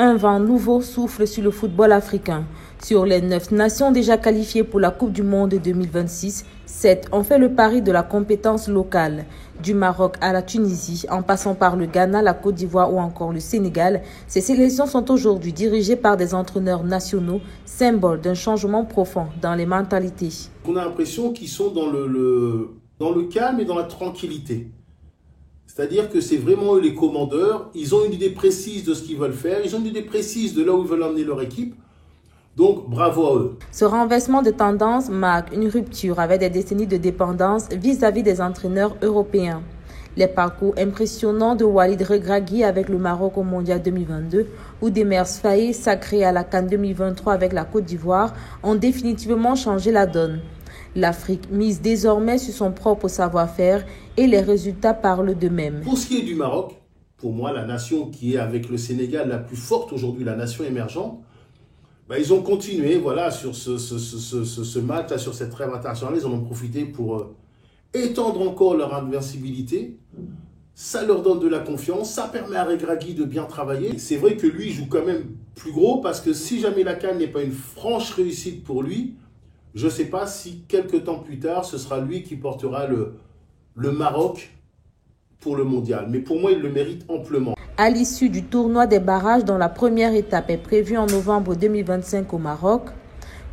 Un vent nouveau souffle sur le football africain. Sur les 9 nations déjà qualifiées pour la Coupe du Monde 2026, 7 ont fait le pari de la compétence locale. Du Maroc à la Tunisie, en passant par le Ghana, la Côte d'Ivoire ou encore le Sénégal, ces sélections sont aujourd'hui dirigées par des entraîneurs nationaux, symboles d'un changement profond dans les mentalités. On a l'impression qu'ils sont dans le calme et dans la tranquillité. C'est-à-dire que c'est vraiment eux les commandeurs, ils ont une idée précise de ce qu'ils veulent faire, ils ont une idée précise de là où ils veulent emmener leur équipe. Donc, bravo à eux. Ce renversement de tendance marque une rupture avec des décennies de dépendance vis-à-vis des entraîneurs européens. Les parcours impressionnants de Walid Regragui avec le Maroc au Mondial 2022 ou d'Emers Faé sacré à la CAN 2023 avec la Côte d'Ivoire ont définitivement changé la donne. L'Afrique mise désormais sur son propre savoir-faire et les résultats parlent d'eux-mêmes. Pour ce qui est du Maroc, pour moi, la nation qui est avec le Sénégal la plus forte aujourd'hui, la nation émergente, ils ont continué sur ce match, sur cette trêve internationale. Ils en ont profité pour étendre encore leur invincibilité. Ça leur donne de la confiance, ça permet à Regragui de bien travailler. C'est vrai que lui joue quand même plus gros parce que si jamais la CAN n'est pas une franche réussite pour lui, je ne sais pas si quelques temps plus tard, ce sera lui qui portera le Maroc pour le mondial. Mais pour moi, il le mérite amplement. À l'issue du tournoi des barrages dont la première étape est prévue en novembre 2025 au Maroc,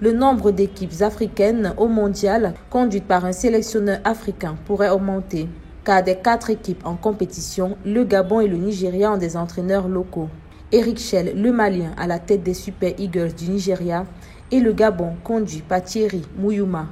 le nombre d'équipes africaines au mondial conduites par un sélectionneur africain pourrait augmenter. Car des 4 équipes en compétition, le Gabon et le Nigeria ont des entraîneurs locaux. Eric Schell, le Malien, à la tête des Super Eagles du Nigeria, et le Gabon conduit par Thierry Mouyouma.